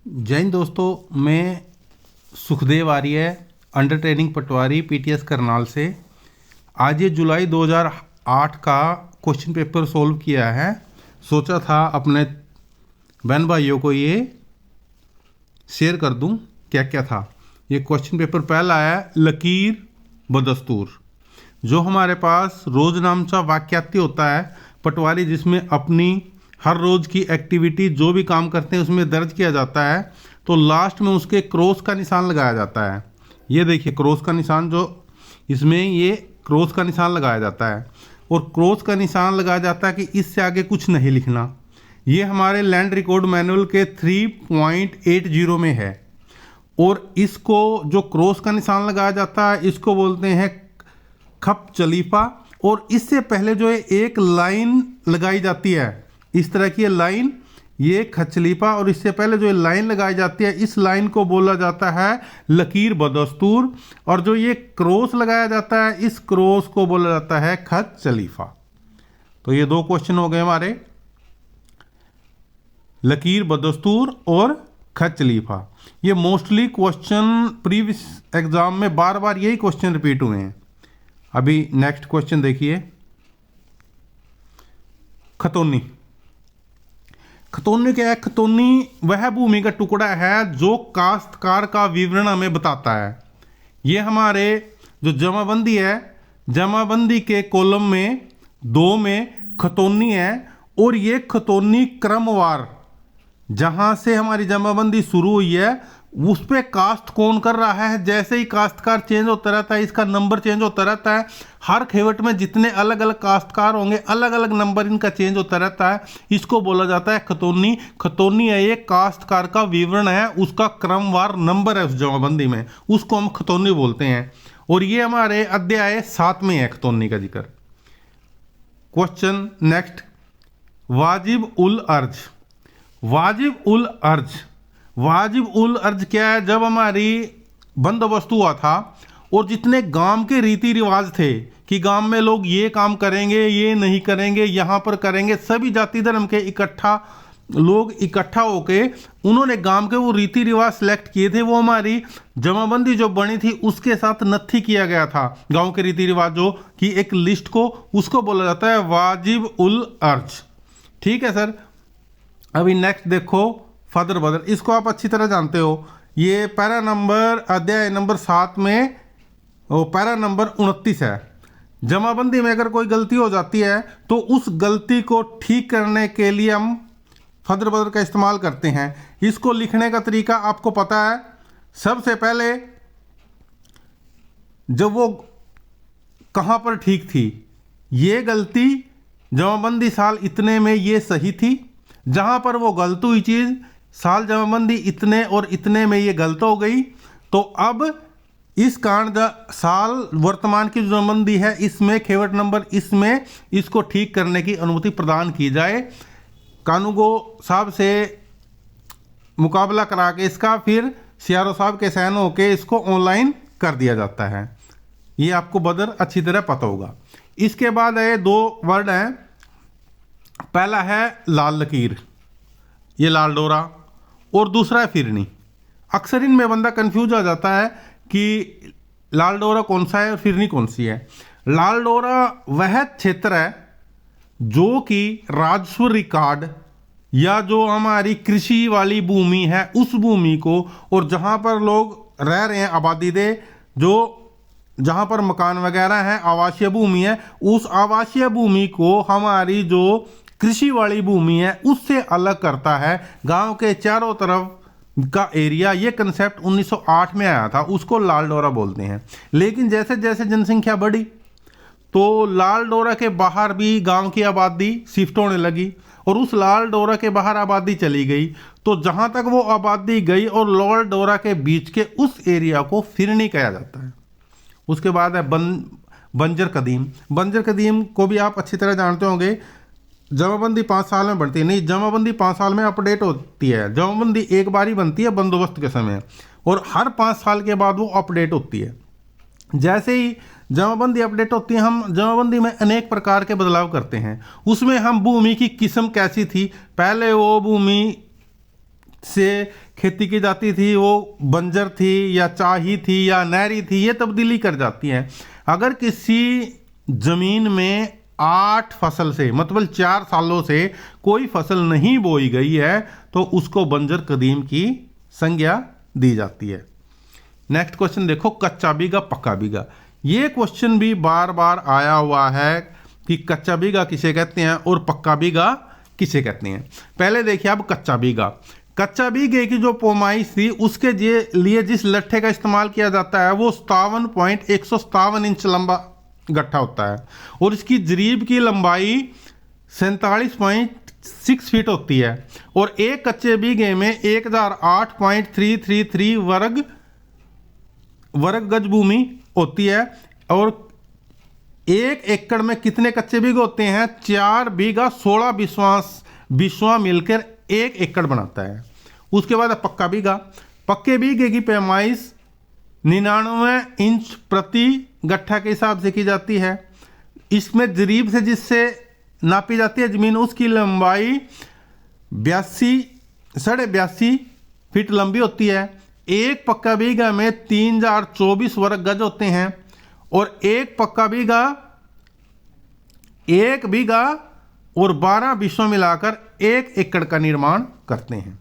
जय हिंद दोस्तों, मैं सुखदेव आर्य, अंडर ट्रेनिंग पटवारी पीटीएस करनाल से। आज ये जुलाई 2008 का क्वेश्चन पेपर सोल्व किया है। सोचा था अपने बहन भाइयों को ये शेयर कर दूं क्या क्या था। ये क्वेश्चन पेपर पहला है लकीर बदस्तूर। जो हमारे पास रोज नामचा वाक्यात्य होता है पटवारी, जिसमें अपनी हर रोज की एक्टिविटी जो भी काम करते हैं उसमें दर्ज किया जाता है, तो लास्ट में उसके क्रॉस का निशान लगाया जाता है। ये देखिए क्रॉस का निशान, जो इसमें ये क्रॉस का निशान लगाया जाता है और क्रॉस का निशान लगाया जाता है कि इससे आगे कुछ नहीं लिखना। ये हमारे लैंड रिकॉर्ड मैनुअल के 3.80 में है। और इसको जो क्रॉस का निशान लगाया जाता है इसको बोलते हैं खप चलीफा। और इससे पहले जो है एक लाइन लगाई जाती है, इस तरह की लाइन, ये खचलीफा, और इससे पहले जो लाइन लगाई जाती है इस लाइन को बोला जाता है लकीर बदस्तूर। और जो ये क्रॉस लगाया जाता है इस क्रॉस को बोला जाता है खच चलीफा। तो ये दो क्वेश्चन हो गए हमारे, लकीर बदस्तूर और खच चलीफा। ये मोस्टली क्वेश्चन प्रीवियस एग्जाम में बार बार यही क्वेश्चन रिपीट हुए हैं। अभी नेक्स्ट क्वेश्चन देखिए, खतौनी। खतौनी क्या है? खतौनी वह भूमि का टुकड़ा है जो काश्तकार का विवरण हमें बताता है। ये हमारे जो जमाबंदी है, जमाबंदी के कॉलम में 2 में खतौनी है। और ये खतौनी क्रमवार, जहां से हमारी जमाबंदी शुरू हुई है उस पे कास्ट कौन कर रहा है। जैसे ही काश्तकार चेंज होता रहता है इसका नंबर चेंज होता रहता है। हर खेवट में जितने अलग अलग काश्तकार होंगे अलग अलग नंबर इनका चेंज होता रहता है। इसको बोला जाता है खतौनी। खतौनी है ये काश्तकार का विवरण है, उसका क्रमवार नंबर है उस जमाबंदी में, उसको हम खतौनी बोलते हैं। और ये हमारे अध्याय 7 में है खतौनी का जिक्र। क्वेश्चन नेक्स्ट, वाजिब उल अर्ज। वाजिब उल अर्ज, वाजिब उल अर्ज क्या है? जब हमारी बंदोबस्त हुआ था और जितने गांव के रीति रिवाज थे कि गांव में लोग ये काम करेंगे, ये नहीं करेंगे, यहाँ पर करेंगे, सभी जाति धर्म के लोग इकट्ठा होके उन्होंने गांव के वो रीति रिवाज सेलेक्ट किए थे। वो हमारी जमाबंदी जो बनी थी उसके साथ नत्थी किया गया था गांव के रीति रिवाजों की एक लिस्ट को, उसको बोला जाता है वाजिब उल अर्ज। ठीक है सर। अभी नेक्स्ट देखो फदर बदर। इसको आप अच्छी तरह जानते हो। ये पैरा नंबर अध्याय नंबर 7 में पैरा नंबर 29 है। जमाबंदी में अगर कोई गलती हो जाती है तो उस गलती को ठीक करने के लिए हम फदर बदर का इस्तेमाल करते हैं। इसको लिखने का तरीका आपको पता है। सबसे पहले जब वो कहाँ पर ठीक थी, ये गलती जमाबंदी साल इतने में ये सही थी, जहाँ पर वो गलत हुई चीज़ साल जमाबंदी इतने और इतने में ये गलत हो गई, तो अब इस कांड साल वर्तमान की जमाबंदी है इसमें खेवट नंबर इसमें इसको ठीक करने की अनुमति प्रदान की जाए। कानूगो साहब से मुकाबला करा के इसका फिर सीआरओ साहब के सहन होके इसको ऑनलाइन कर दिया जाता है। ये आपको बदर अच्छी तरह पता होगा। इसके बाद है 2 वर्ड हैं। पहला है लाल लकीर, ये लाल डोरा, और दूसरा है फिरनी। अक्सर इनमें बंदा कंफ्यूज हो जाता है कि लाल डोरा कौन सा है और फिरनी कौन सी है। लाल डोरा वह क्षेत्र है जो कि राजस्व रिकॉर्ड या जो हमारी कृषि वाली भूमि है उस भूमि को, और जहाँ पर लोग रह रहे हैं आबादी दे, जो जहाँ पर मकान वगैरह हैं, आवासीय भूमि है, उस आवासीय भूमि को हमारी जो कृषि वाली भूमि है उससे अलग करता है। गांव के चारों तरफ का एरिया, ये कंसेप्ट 1908 में आया था, उसको लाल डोरा बोलते हैं। लेकिन जैसे जैसे जनसंख्या बढ़ी तो लाल डोरा के बाहर भी गांव की आबादी शिफ्ट होने लगी और उस लाल डोरा के बाहर आबादी चली गई। तो जहां तक वो आबादी गई और लाल डोरा के बीच के उस एरिया को फिरनी कहा जाता है। उसके बाद है बंजर कदीम। बंजर कदीम को भी आप अच्छी तरह जानते होंगे। जमाबंदी 5 साल में बढ़ती है, नहीं, जमाबंदी 5 साल में अपडेट होती है। जमाबंदी एक बार ही बनती है बंदोबस्त के समय, और हर 5 साल के बाद वो अपडेट होती है। जैसे ही जमाबंदी अपडेट होती है, हम जमाबंदी में अनेक प्रकार के बदलाव करते हैं। उसमें हम भूमि की किस्म कैसी थी, पहले वो भूमि से खेती की जाती थी वो बंजर थी या चाही थी या नहरी थी, ये तब्दीली कर जाती हैं। अगर किसी जमीन में 8 फसल से मतलब 4 सालों से कोई फसल नहीं बोई गई है तो उसको बंजर कदीम की संज्ञा दी जाती है। नेक्स्ट क्वेश्चन देखो, कच्चा बीघा पक्का बीघा। ये क्वेश्चन भी बार बार आया हुआ है कि कच्चा बीघा किसे कहते हैं और पक्का बीघा किसे कहते हैं। पहले देखिए अब कच्चा बीघा। कच्चा बीघे की जो पैमाइश थी उसके लिए जिस लट्ठे का इस्तेमाल किया जाता है वो 57.157 इंच लंबा गट्ठा होता है और इसकी जरीब की लंबाई 47.6 फीट होती है और एक कच्चे बीघे में 1008.333 वर्ग गज भूमि होती है। और 1 एकड़ में कितने कच्चे बीघे होते हैं? 4 बीघा 16 बिस्वा मिलकर 1 एकड़ बनाता है। उसके बाद पक्का बीघा। पक्के बीघे की पैमाइश 99 इंच प्रति गट्ठा के हिसाब से की जाती है। इसमें जरीब से जिससे नापी जाती है जमीन उसकी लंबाई 82 फीट लंबी होती है। एक पक्का बीघा में 3024 वर्ग गज होते हैं और एक बीघा और 12 बिस्वा मिलाकर 1 एकड़ का निर्माण करते हैं।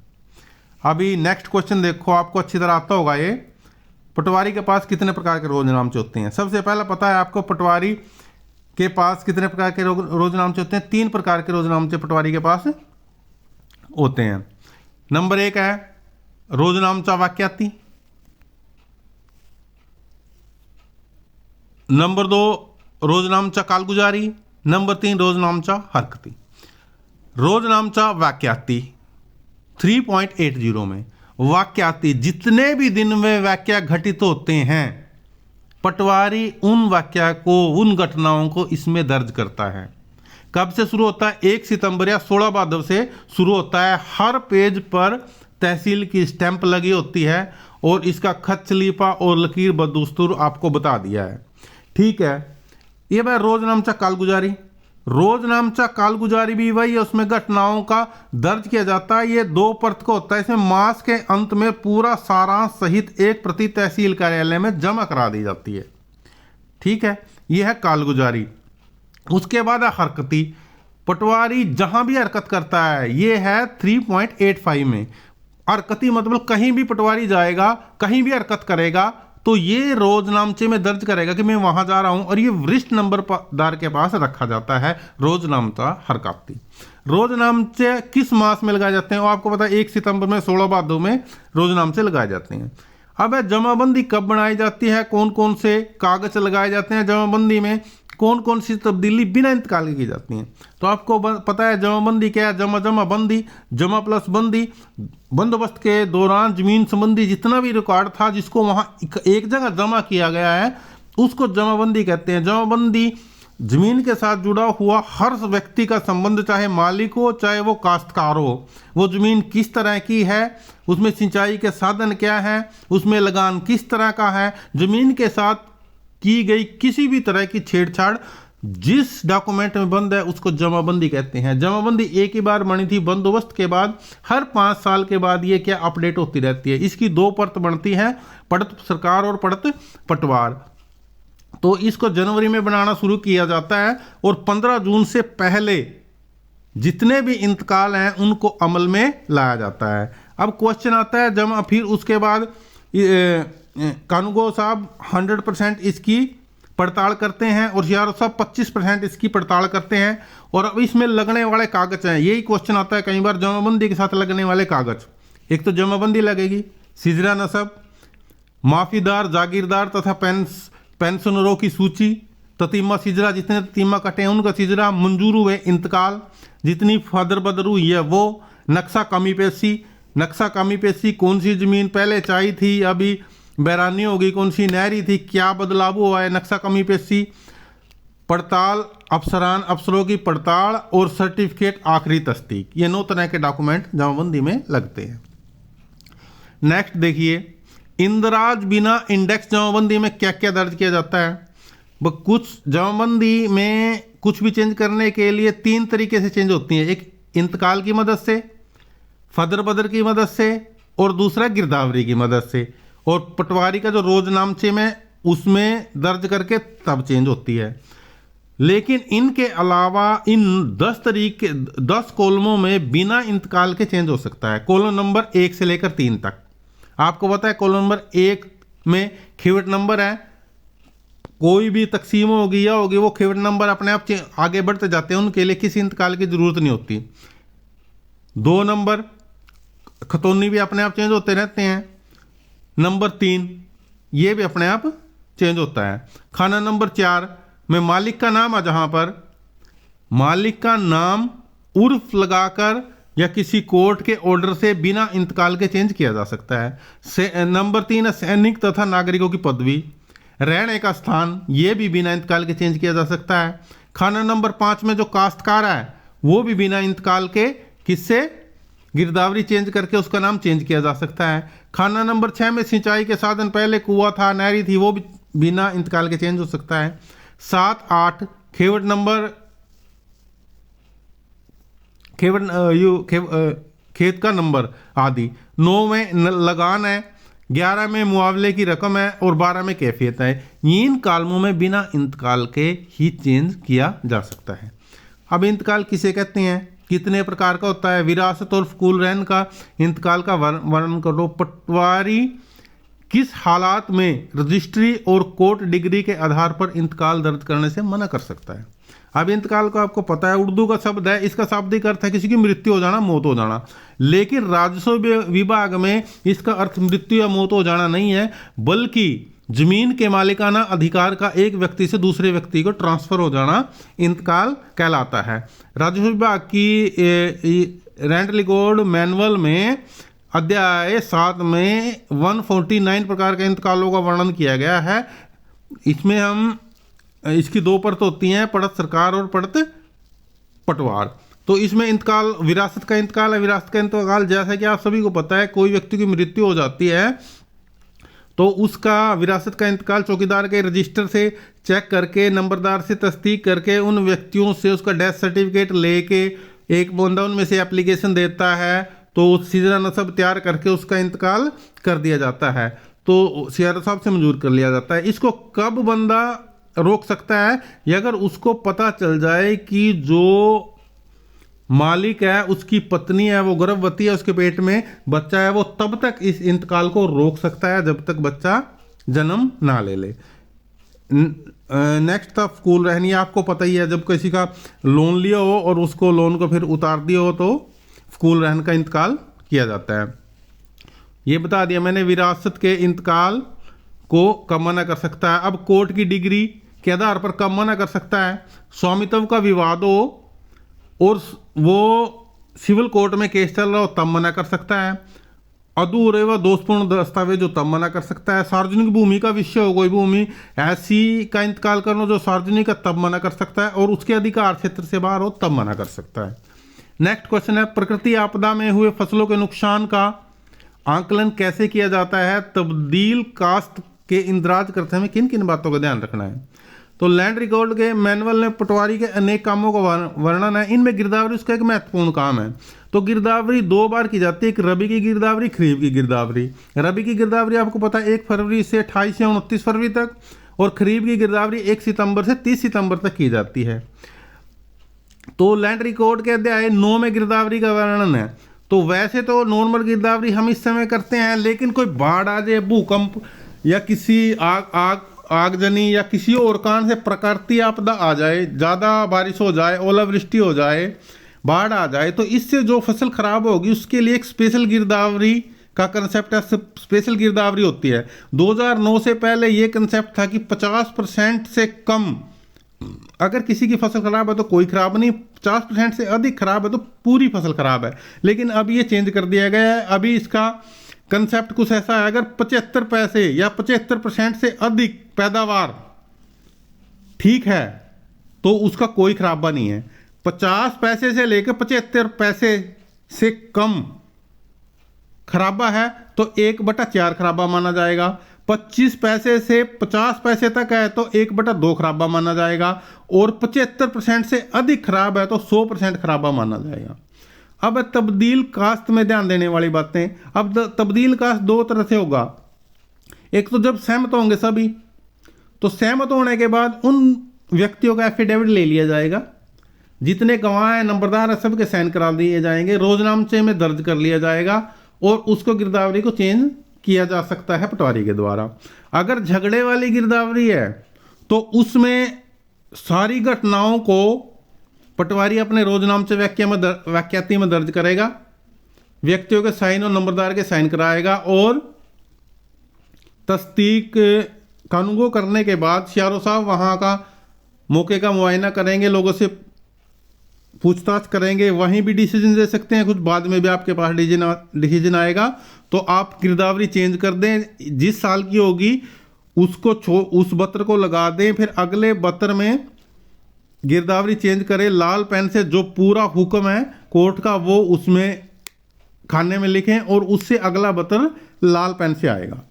अभी नेक्स्ट क्वेश्चन देखो, आपको अच्छी तरह आता होगा ये। पटवारी के पास कितने प्रकार के रोजनामचे होते हैं? सबसे पहला पता है आपको पटवारी के पास कितने प्रकार के रोजनामचे होते हैं? 3 प्रकार के रोजनामचे पटवारी के पास होते हैं। नंबर 1 है रोजनामचा वाक्याती। नंबर 2 रोजनामचा कालगुजारी। नंबर 3 रोजनामचा हरकती। रोजनामचा वाक्याती 3.80 में वाक्याती जितने भी दिन में वाक्य घटित होते हैं पटवारी उन वाक्य को उन घटनाओं को इसमें दर्ज करता है। कब से शुरू होता है? 1 सितंबर या 16 भादव से शुरू होता है। हर पेज पर तहसील की स्टैंप लगी होती है और इसका खत लिपा और लकीर बदस्तूर आपको बता दिया है। ठीक है, ये भाई रोजनामचा कालगुजारी। रोजनामचा कालगुजारी भी वही है, उसमें घटनाओं का दर्ज किया जाता है। ये 2 परत का होता है। इसमें मास के अंत में पूरा सारांश सहित 1 प्रति तहसील कार्यालय में जमा करा दी जाती है। ठीक है, यह है कालगुजारी। उसके बाद है हरकती। पटवारी जहां भी हरकत करता है, ये है 3.85 में। हरकती मतलब कहीं भी पटवारी जाएगा, कहीं भी हरकत करेगा तो ये रोजनामचे में दर्ज करेगा कि मैं वहां जा रहा हूं और ये वरिष्ठ नंबरदार के पास रखा जाता है रोजनामचा हरकती। रोजनामचे किस मास में लगाए जाते हैं? वो आपको पता है 1 सितंबर में 16 भादव में रोजनामचे लगाए जाते हैं। अब जमाबंदी कब बनाई जाती है? कौन कौन से कागज लगाए जाते हैं जमाबंदी में? कौन कौन सी तब्दीली बिना इंतकाल की जाती हैं? तो आपको पता है जमाबंदी क्या है? जमा बंदी, जमा प्लस बंदी। बंदोबस्त के दौरान जमीन संबंधी जितना भी रिकॉर्ड था जिसको वहां एक जगह जमा किया गया है उसको जमाबंदी कहते हैं। जमाबंदी जमीन के साथ जुड़ा हुआ हर व्यक्ति का संबंध, चाहे मालिक हो चाहे वो काश्तकार हो। वो जमीन किस तरह की है, उसमें सिंचाई के साधन क्या है, उसमें लगान किस तरह का है, जमीन के साथ की गई किसी भी तरह की छेड़छाड़ जिस डॉक्यूमेंट में बंद है उसको जमाबंदी कहते हैं। जमाबंदी एक ही बार बनी थी, बंदोबस्त के बाद हर 5 साल के बाद ये क्या अपडेट होती रहती है। इसकी 2 परत बनती है, पड़त सरकार और पड़त पटवार। तो इसको जनवरी में बनाना शुरू किया जाता है और 15 जून से पहले जितने भी इंतकाल हैं उनको अमल में लाया जाता है। अब क्वेश्चन आता है जमा, फिर उसके बाद कानूगो साहब 100% इसकी पड़ताल करते हैं और यारो साहब 25% इसकी पड़ताल करते हैं। और अब इसमें लगने वाले कागज हैं, यही क्वेश्चन आता है कई बार जमाबंदी के साथ लगने वाले कागज। एक तो जमाबंदी लगेगी, सिजरा नसब, माफीदार, जागीरदार तथा पेंशनरों की सूची, ततीमा सिजरा, जितने ततीमा कटे हैं उनका सिजरा, मंजूर हुए इंतकाल, जितनी फदर बदर हुई है वो, नक्शा कमी पेशी, कौन सी ज़मीन पहले चाहिए थी अभी बैरानी होगी, कौन सी नहरी थी, क्या बदलाव हुआ है, नक्शा कमी पेशी, पड़ताल, अफसरों की पड़ताल और सर्टिफिकेट आखिरी तस्दीक। ये 9 तरह के डॉक्यूमेंट जमाबंदी में लगते हैं। नेक्स्ट देखिए, इंदराज बिना इंडेक्स जमाबंदी में क्या क्या दर्ज किया जाता है? कुछ जमाबंदी में कुछ भी चेंज करने के लिए 3 तरीके से चेंज होती है। एक इंतकाल की मदद से, फदर बदर की मदद से और दूसरा गिरदावरी की मदद से। और पटवारी का जो रोज नामचे में उसमें दर्ज करके तब चेंज होती है। लेकिन इनके अलावा इन 10 कॉलमों में बिना इंतकाल के चेंज हो सकता है। कॉलम नंबर 1 से लेकर 3 तक। आपको पता है कॉलम नंबर 1 में खिवट नंबर है, कोई भी तकसीम होगी या होगी वो खिवट नंबर अपने आप आगे बढ़ते जाते हैं, उनके लिए किसी इंतकाल की जरूरत नहीं होती। 2 नंबर खतौनी भी अपने आप चेंज होते रहते हैं। नंबर 3 ये भी अपने आप चेंज होता है। खाना नंबर 4 में मालिक का नाम है, जहां पर मालिक का नाम उर्फ लगाकर या किसी कोर्ट के ऑर्डर से बिना इंतकाल के चेंज किया जा सकता है। नंबर 3 है सैनिक तथा नागरिकों की पदवी, रहने का स्थान, ये भी बिना इंतकाल के चेंज किया जा सकता है। खाना नंबर 5 में जो काश्तकार है वो भी बिना इंतकाल के किससे गिरदावरी चेंज करके उसका नाम चेंज किया जा सकता है। खाना नंबर 6 में सिंचाई के साधन, पहले कुआं था, नहरी थी, वो भी बिना इंतकाल के चेंज हो सकता है। 7, 8 खेवट नंबर, खेत का नंबर आदि। 9 में लगान है, 11 में मुआवले की रकम है और 12 में कैफियत है। इन कालमों में बिना इंतकाल के ही चेंज किया जा सकता है। अब इंतकाल किसे कहते हैं, कितने प्रकार का होता है, विरासत और फकूल रहन का इंतकाल का वर्णन करो। पटवारी किस हालात में रजिस्ट्री और कोर्ट डिग्री के आधार पर इंतकाल दर्ज करने से मना कर सकता है। अब इंतकाल को आपको पता है उर्दू का शब्द है, इसका शाब्दिक अर्थ है किसी की मृत्यु हो जाना, मौत हो जाना। लेकिन राजस्व विभाग में इसका अर्थ मृत्यु या मौत हो जाना नहीं है, बल्कि जमीन के मालिकाना अधिकार का एक व्यक्ति से दूसरे व्यक्ति को ट्रांसफर हो जाना इंतकाल कहलाता है। राजस्व विभाग की रेंट रिकॉर्ड मैनुअल में अध्याय 7 में 149 प्रकार के इंतकालों का वर्णन किया गया है। इसमें हम इसकी 2 परत होती हैं, पड़त सरकार और पड़त पटवार। तो इसमें इंतकाल विरासत का इंतकाल है। विरासत का इंतकाल जैसा कि आप सभी को पता है, कोई व्यक्ति की मृत्यु हो जाती है तो उसका विरासत का इंतकाल चौकीदार के रजिस्टर से चेक करके, नंबरदार से तस्दीक करके, उन व्यक्तियों से उसका डेथ सर्टिफिकेट लेके एक बंदा उनमें से एप्लीकेशन देता है तो सीधा नसब तैयार करके उसका इंतकाल कर दिया जाता है, तो सीआरओ साहब से मंजूर कर लिया जाता है। इसको कब बंदा रोक सकता है, या अगर उसको पता चल जाए कि जो मालिक है उसकी पत्नी है वो गर्भवती है, उसके पेट में बच्चा है, वो तब तक इस इंतकाल को रोक सकता है जब तक बच्चा जन्म ना ले ले। नेक्स्ट था फकूल रहनी। आपको पता ही है जब किसी का लोन लिया हो और उसको लोन को फिर उतार दिया हो तो फकूल रहन का इंतकाल किया जाता है। ये बता दिया मैंने विरासत के इंतकाल को कब मना कर सकता है। अब कोर्ट की डिग्री के आधार पर कब मना कर सकता है। स्वामित्व का विवाद हो और वो सिविल कोर्ट में केस चल रहा हो तब मना कर सकता है। अधूरे व दोषपूर्ण दस्तावेज हो तब मना कर सकता है। सार्वजनिक भूमि का विषय हो, कोई भूमि ऐसी का इंतकाल करना जो सार्वजनिक है तब मना कर सकता है, और उसके अधिकार क्षेत्र से बाहर हो तब मना कर सकता है। नेक्स्ट क्वेश्चन है, प्रकृति आपदा में हुए फसलों के नुकसान का आंकलन कैसे किया जाता है। तब्दील कास्ट के इंदराज करते में किन किन बातों का ध्यान रखना है। तो लैंड रिकॉर्ड के मैनुअल में पटवारी के अनेक कामों का वर्णन है, इनमें गिरदावरी उसका एक महत्वपूर्ण काम है। तो गिरदावरी 2 बार की जाती है, एक रबी की गिरदावरी, खरीफ की गिरदावरी। रबी की गिरदावरी आपको पता है 1 फरवरी से 28 या 29 फरवरी तक, और खरीफ की गिरदावरी 1 सितंबर से 30 सितंबर तक की जाती है। तो लैंड रिकॉर्ड के अध्याय 9 में गिरदावरी का वर्णन है। तो वैसे तो नॉर्मल गिरदावरी हम इस समय करते हैं, लेकिन कोई बाढ़ आ जाए, भूकंप या किसी आगजनी या किसी और कारण से प्रकृति आपदा आ जाए, ज़्यादा बारिश हो जाए, ओलावृष्टि हो जाए, बाढ़ आ जाए, तो इससे जो फसल खराब होगी उसके लिए एक स्पेशल गिरदावरी का कंसेप्ट है, स्पेशल गिरदावरी होती है। 2009 से पहले ये कंसेप्ट था कि 50% से कम अगर किसी की फसल खराब है तो कोई खराब नहीं, 50% से अधिक खराब है तो पूरी फसल खराब है। लेकिन अब ये चेंज कर दिया गया है। अभी इसका कंसेप्ट कुछ ऐसा है, अगर 75 पैसे या 75% से अधिक पैदावार ठीक है तो उसका कोई खराबा नहीं है। 50 पैसे से लेकर 75 पैसे से कम खराबा है तो 1/4 खराबा माना जाएगा। 25 पैसे से 50 पैसे तक है तो 1/2 खराबा माना जाएगा, और 75% से अधिक खराब है तो 100% खराबा माना जाएगा। अब तब्दील कास्त में ध्यान देने वाली बातें। अब तब्दील कास्त दो तरह से होगा। एक तो जब सहमत होंगे सभी, तो सहमत होने के बाद उन व्यक्तियों का एफिडेविट ले लिया जाएगा, जितने गवाह हैं, नंबरदार है, सबके साइन करा दिए जाएंगे, रोजनामचे में दर्ज कर लिया जाएगा और उसको गिरदावरी को चेंज किया जा सकता है पटवारी के द्वारा। अगर झगड़े वाली गिरदावरी है तो उसमें सारी घटनाओं को पटवारी अपने रोजनामचे वाक्याती में दर्ज करेगा, व्यक्तियों के साइन और नंबरदार के साइन कराएगा और तस्दीक कानून करने के बाद सीआरओ साहब वहाँ का मौके का मुआयना करेंगे, लोगों से पूछताछ करेंगे, वहीं भी डिसीजन दे सकते हैं। कुछ बाद में भी आपके पास डिसीजन आएगा तो आप गिरदावरी चेंज कर दें, जिस साल की होगी उसको उस पत्र को लगा दें, फिर अगले पत्र में गिरदावरी चेंज करें, लाल पेन से जो पूरा हुक्म है कोर्ट का वो उसमें खाने में लिखें और उससे अगला पत्र लाल पेन से आएगा।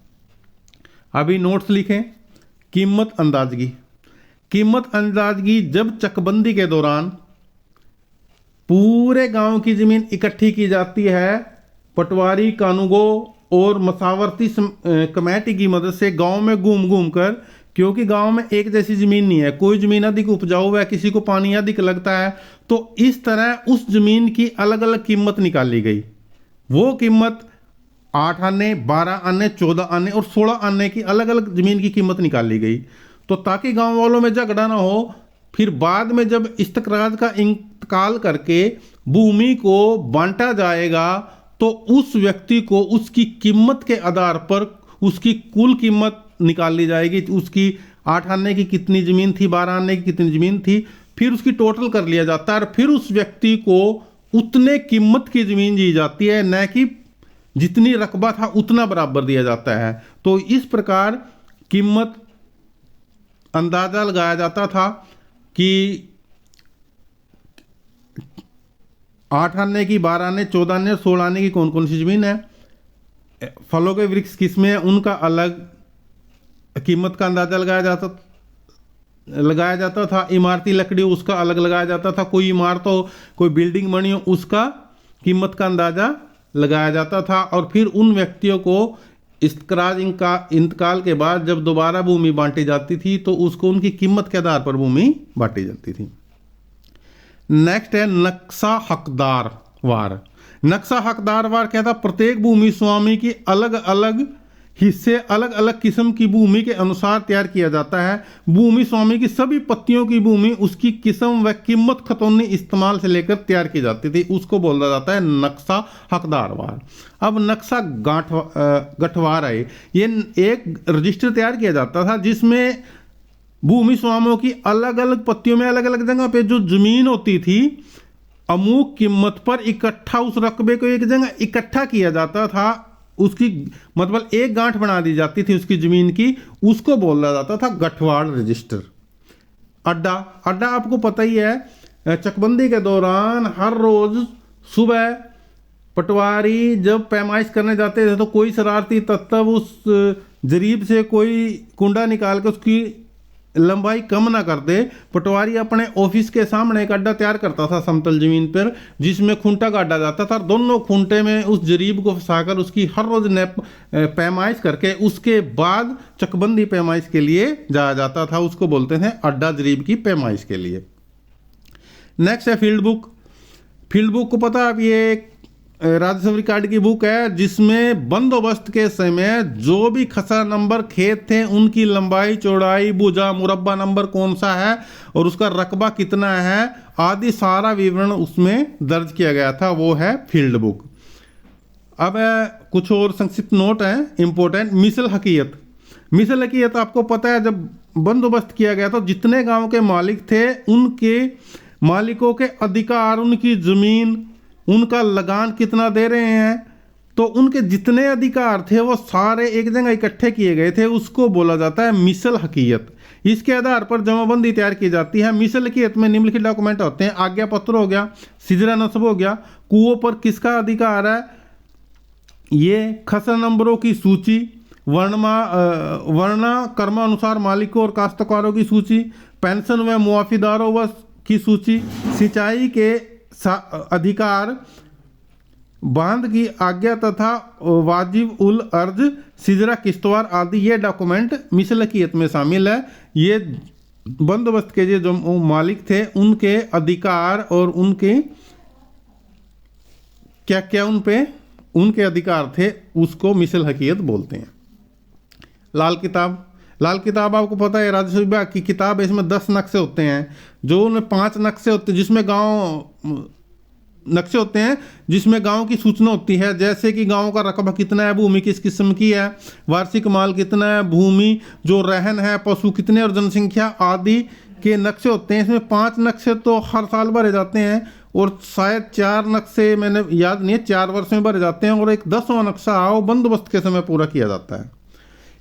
अभी नोट्स लिखें। कीमत अंदाजगी। कीमत अंदाजगी जब चकबंदी के दौरान पूरे गांव की जमीन इकट्ठी की जाती है, पटवारी कानूगो और मसावरती कमेटी की मदद से गांव में घूम घूम कर, क्योंकि गांव में एक जैसी जमीन नहीं है, कोई जमीन अधिक उपजाऊ है, किसी को पानी अधिक लगता है, तो इस तरह उस जमीन की अलग अलग कीमत निकाली गई। वो कीमत 8 आने, 12 आने, 14 आने और 16 आने की अलग अलग जमीन की कीमत निकाली गई, तो ताकि गांव वालों में झगड़ा ना हो। फिर बाद में जब इस्तकराज का इंतकाल करके भूमि को बांटा जाएगा तो उस व्यक्ति को उसकी कीमत के आधार पर उसकी कुल कीमत निकाल ली जाएगी। उसकी 8 आने की कितनी ज़मीन थी, 12 आने की कितनी ज़मीन थी, फिर उसकी टोटल कर लिया जाता है और फिर उस व्यक्ति को उतने कीमत की ज़मीन दी जाती है, न कि जितनी रकबा था उतना बराबर दिया जाता है। तो इस प्रकार कीमत अंदाज़ा लगाया जाता था कि 8 आने की, 12 आने, 14 आने, 16 आने की कौन कौन सी ज़मीन है, फलों के वृक्ष किसमें है, उनका अलग कीमत का अंदाज़ा लगाया जाता था। इमारती लकड़ी उसका अलग लगाया जाता था। कोई इमारत हो, कोई बिल्डिंग बनी हो, उसका कीमत का अंदाज़ा लगाया जाता था। और फिर उन व्यक्तियों को इस्तकराज इंतकाल के बाद जब दोबारा भूमि बांटी जाती थी तो उसको उनकी कीमत के आधार पर भूमि बांटी जाती थी। नेक्स्ट है नक्शा हकदार वार। नक्शा हकदार वार क्या था? प्रत्येक भूमि स्वामी की अलग अलग हिस्से अलग अलग किस्म की भूमि के अनुसार तैयार किया जाता है। भूमि स्वामी की सभी पत्तियों की भूमि उसकी किस्म व कीमत खतौनी इस्तेमाल से लेकर तैयार की जाती थी, उसको बोला जाता है नक्शा हकदारवार। अब नक्शा गठवार है, ये एक रजिस्टर तैयार किया जाता था जिसमें भूमि स्वामियों की अलग अलग पत्तियों में अलग अलग जगह पे जो जमीन होती थी अमुक कीमत पर इकट्ठा उस रकबे को एक जगह इकट्ठा किया जाता था, उसकी मतलब एक गांठ बना दी जाती थी उसकी जमीन की, उसको बोला जाता था गठवाड़ रजिस्टर। अड्डा आपको पता ही है, चकबंदी के दौरान हर रोज सुबह पटवारी जब पैमाइश करने जाते थे तो कोई शरारती तत्व उस जरीब से कोई कुंडा निकाल के उसकी लंबाई कम ना कर दे, पटवारी अपने ऑफिस के सामने एक अड्डा तैयार करता था समतल जमीन पर, जिसमें खूंटा गाड़ा जाता था। दोनों खूंटे में उस जरीब को फंसाकर उसकी हर रोज पैमाइश करके उसके बाद चकबंदी पैमाइश के लिए जाया जाता था, उसको बोलते थे अड्डा जरीब की पैमाइश के लिए। नेक्स्ट है फील्ड बुक। फील्ड बुक को पता है, अब ये राजस्व रिकॉर्ड की बुक है जिसमें बंदोबस्त के समय जो भी खसरा नंबर खेत थे उनकी लंबाई, चौड़ाई, भुजा, मुरब्बा नंबर कौन सा है और उसका रकबा कितना है आदि सारा विवरण उसमें दर्ज किया गया था, वो है फील्ड बुक। अब कुछ और संक्षिप्त नोट है इंपॉर्टेंट। मिसल हकीयत। मिसल हकीयत आपको पता है, जब बंदोबस्त किया गया तो जितने गांव के मालिक थे उनके मालिकों के अधिकार, उनकी जमीन, उनका लगान कितना दे रहे हैं, तो उनके जितने अधिकार थे वो सारे एक जगह इकट्ठे किए गए थे, उसको बोला जाता है मिसल हकीयत। इसके आधार पर जमाबंदी तैयार की जाती है। मिसल हकीयत में निम्नलिखित डॉक्यूमेंट होते हैं: आज्ञा पत्र हो गया, सिजरा नस्ब हो गया, कुओं पर किसका अधिकार है, ये खसरा नंबरों की सूची, वर्णा कर्मानुसार मालिकों और काश्तकारों की सूची, पेंशन व मुआफीदारों व की सूची, सिंचाई के अधिकार, बांध की आज्ञा तथा वाजिब उल अर्ज सिजरा किश्तवार आदि ये डॉक्यूमेंट मिसलकियत में शामिल है। ये बंदोबस्त के जो मालिक थे उनके अधिकार और उनके क्या क्या उन पे उनके अधिकार थे, उसको मिसल हकीयत बोलते हैं। लाल किताब आपको पता है राजस्व विभाग की किताब है, इसमें 10 नक्शे होते हैं। जो उनमें 5 नक्शे होते हैं जिसमें नक्शे होते हैं जिसमें गांव की सूचना होती है, जैसे कि गांव का रकबा कितना है, भूमि किस किस्म की है, वार्षिक माल कितना है, भूमि जो रहन है, पशु कितने और जनसंख्या आदि के नक्शे होते हैं। इसमें 5 नक्शे तो हर साल भरे जाते हैं और शायद 4 नक्शे मैंने याद नहीं है 4 वर्ष में भरे जाते हैं और एक 10वां नक्शा वो बंदोबस्त के समय पूरा किया जाता है।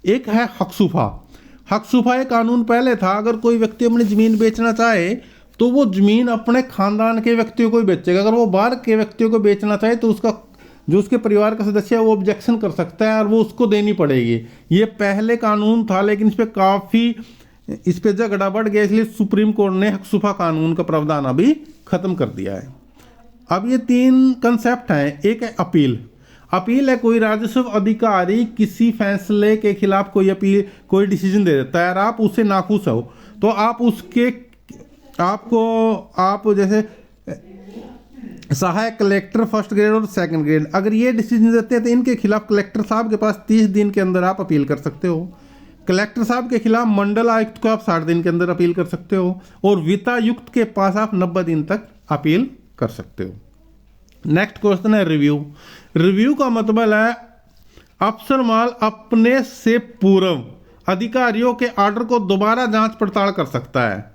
एक है हकसूफा एक कानून पहले था, अगर कोई व्यक्ति अपनी ज़मीन बेचना चाहे तो वो ज़मीन अपने खानदान के व्यक्तियों को ही बेचेगा। अगर वो बाहर के व्यक्तियों को बेचना चाहे तो उसका जो उसके परिवार का सदस्य है वो ऑब्जेक्शन कर सकता है और वो उसको देनी पड़ेगी। ये पहले कानून था लेकिन इस पर झगड़ा बढ़ गया, इसलिए सुप्रीम कोर्ट ने हकसूफा कानून का प्रावधान अभी खत्म कर दिया है। अब ये 3 कंसेप्ट हैं। एक है अपील है कोई राजस्व अधिकारी किसी फैसले के खिलाफ कोई डिसीजन दे देता है और आप उससे नाखुश हो तो आप जैसे सहायक कलेक्टर फर्स्ट ग्रेड और सेकंड ग्रेड अगर ये डिसीजन देते हैं तो इनके खिलाफ कलेक्टर साहब के पास 30 दिन के अंदर आप अपील कर सकते हो। कलेक्टर साहब के खिलाफ मंडल आयुक्त को आप 60 दिन के अंदर अपील कर सकते हो और वित्तायुक्त के पास आप 90 दिन तक अपील कर सकते हो। नेक्स्ट क्वेश्चन है रिव्यू का मतलब है अफसर माल अपने से पूर्व अधिकारियों के ऑर्डर को दोबारा जांच पड़ताल कर सकता है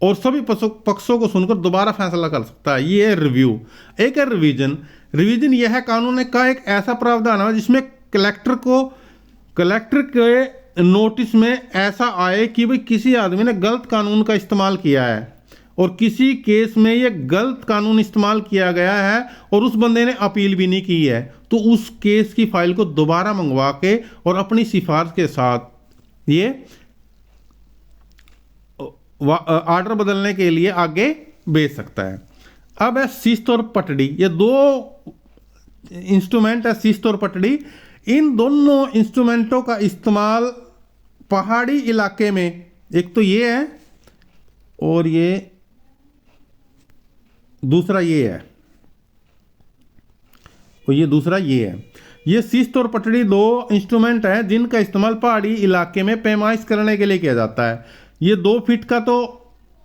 और सभी पक्षों को सुनकर दोबारा फैसला कर सकता है। ये है रिव्यू। एक है रिवीजन यह है कानून का एक ऐसा प्रावधान है जिसमें कलेक्टर के नोटिस में ऐसा आए कि भाई किसी आदमी ने गलत कानून का इस्तेमाल किया है और किसी केस में ये गलत कानून इस्तेमाल किया गया है और उस बंदे ने अपील भी नहीं की है तो उस केस की फाइल को दोबारा मंगवा के और अपनी सिफारिश के साथ ये ऑर्डर बदलने के लिए आगे भेज सकता है। अब है शिस्त और पटड़ी, ये 2 इंस्ट्रूमेंट है शिस्त और पटड़ी। इन दोनों इंस्ट्रूमेंटों का इस्तेमाल पहाड़ी इलाके में एक तो ये है और ये दूसरा ये है और ये दूसरा ये है। ये शिस्त और पटड़ी 2 इंस्ट्रूमेंट हैं जिनका इस्तेमाल पहाड़ी इलाके में पैमाइश करने के लिए किया जाता है। ये 2 फीट का तो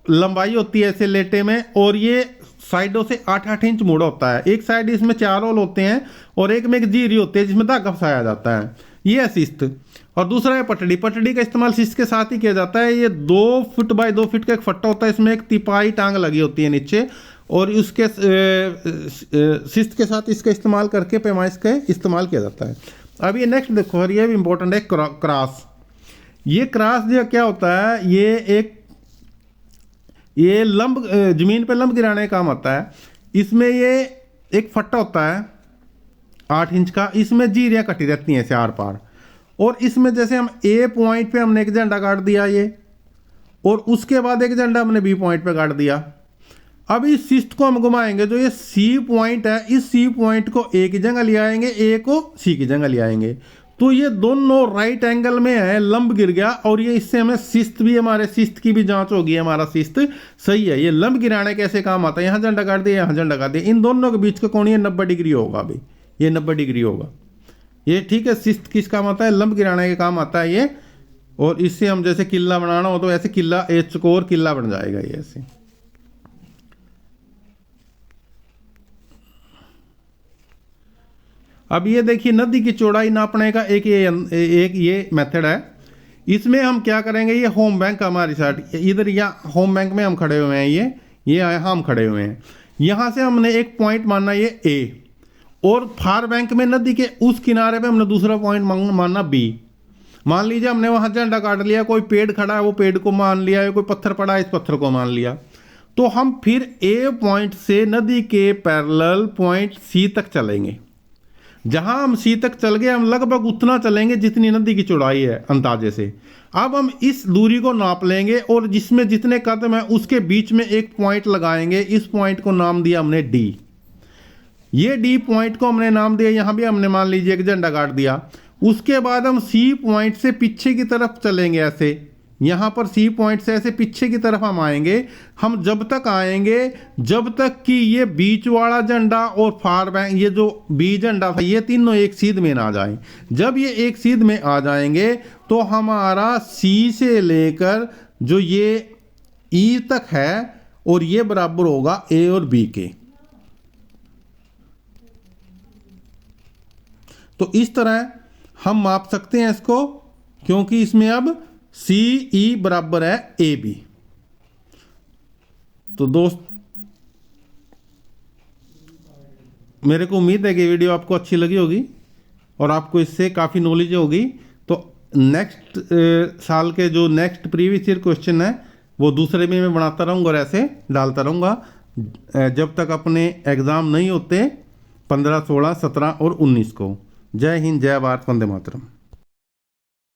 लंबाई होती है ऐसे लेटे में और ये साइडों से 8-8 इंच मुड़ा होता है। एक साइड इसमें 4 होल होते हैं और एक में एक जीरी होती है जिसमें धागा फंसाया जाता है। ये है शिस्त। और दूसरा है पटड़ी का इस्तेमाल शिस्त के साथ ही किया जाता है। ये 2 फुट बाय 2 फीट का एक फट्टा होता है, इसमें एक तिपाही टांग लगी होती है नीचे और उसके शिस्त के साथ इसका इस्तेमाल करके पैमाइश का इस्तेमाल किया जाता है। अब ये नेक्स्ट देखो और ये भी इंपॉर्टेंट है क्रॉस। ये क्रॉस जो क्या होता है ये लंब जमीन पे लंब गिराने का काम आता है। इसमें ये एक फट्टा होता है 8 इंच का, इसमें जीरियाँ कटी रहती हैं ऐसे आर पार और इसमें जैसे हम ए पॉइंट पे हमने एक झंडा काट दिया ये और उसके बाद एक झंडा हमने बी पॉइंट पे काट दिया। अब इस शिस्त को हम घुमाएंगे, जो ये सी पॉइंट है इस सी पॉइंट को ए की जगह ले आएंगे, ए को सी की जगह ले आएंगे तो ये दोनों राइट एंगल में है, लंब गिर गया और ये इससे हमें शिस्त भी हमारे शिस्त की भी जांच होगी, हमारा शिस्त सही है। ये लंब गिराने कैसे काम आता है, यहाँ झंडा काट दिया यहाँ झंडा काट दिया, इन दोनों के बीच का कोण ये 90 डिग्री होगा। अभी ये 90 डिग्री होगा ये, ठीक है। शिस्त किस काम आता है, लंब गिराने के काम आता है ये। और इससे हम जैसे किला बनाना हो तो ऐसे किला चकोर किला बन जाएगा ये ऐसे। अब ये देखिए नदी की चौड़ाई नापने का एक ये मेथड है। इसमें हम क्या करेंगे, ये होम बैंक हमारी साइड इधर या होम बैंक में हम खड़े हुए हैं, ये हम खड़े हुए हैं। यहाँ से हमने एक पॉइंट मानना ये ए और फार बैंक में नदी के उस किनारे पे हमने दूसरा पॉइंट मानना बी। मान लीजिए हमने वहाँ झंडा काट लिया, कोई पेड़ खड़ा है वो पेड़ को मान लिया है, कोई पत्थर पड़ा है इस पत्थर को मान लिया, तो हम फिर ए पॉइंट से नदी के पैरेलल पॉइंट सी तक चलेंगे। जहां हम सी तक चल गए हम लगभग उतना चलेंगे जितनी नदी की चौड़ाई है अंदाजे से। अब हम इस दूरी को नाप लेंगे और जिसमें जितने कदम है उसके बीच में एक पॉइंट लगाएंगे। इस पॉइंट को नाम दिया हमने डी। ये डी पॉइंट को हमने नाम दिया, यहाँ भी हमने मान लीजिए एक झंडा गाड़ दिया। उसके बाद हम सी पॉइंट से पीछे की तरफ चलेंगे, ऐसे यहाँ पर सी पॉइंट से ऐसे पीछे की तरफ हम आएंगे। हम जब तक आएंगे जब तक कि ये बीच वाला झंडा और फार बैंक, ये जो बी झंडा था, ये तीनों एक सीध में ना जाएं। जब ये एक सीध में आ जाएंगे तो हमारा सी से लेकर जो ये ई तक है और ये बराबर होगा ए और बी के। तो इस तरह हम माप सकते हैं इसको, क्योंकि इसमें अब सी ई बराबर है ए बी। तो दोस्त, मेरे को उम्मीद है कि वीडियो आपको अच्छी लगी होगी और आपको इससे काफ़ी नॉलेज होगी। तो नेक्स्ट साल के जो नेक्स्ट प्रीवियस ईयर क्वेश्चन है वो दूसरे में मैं बनाता रहूँगा और ऐसे डालता रहूँगा जब तक अपने एग्ज़ाम नहीं होते 15, 16, 17 और 19 को। जय हिंद, जय भारत, वंदे मातरम।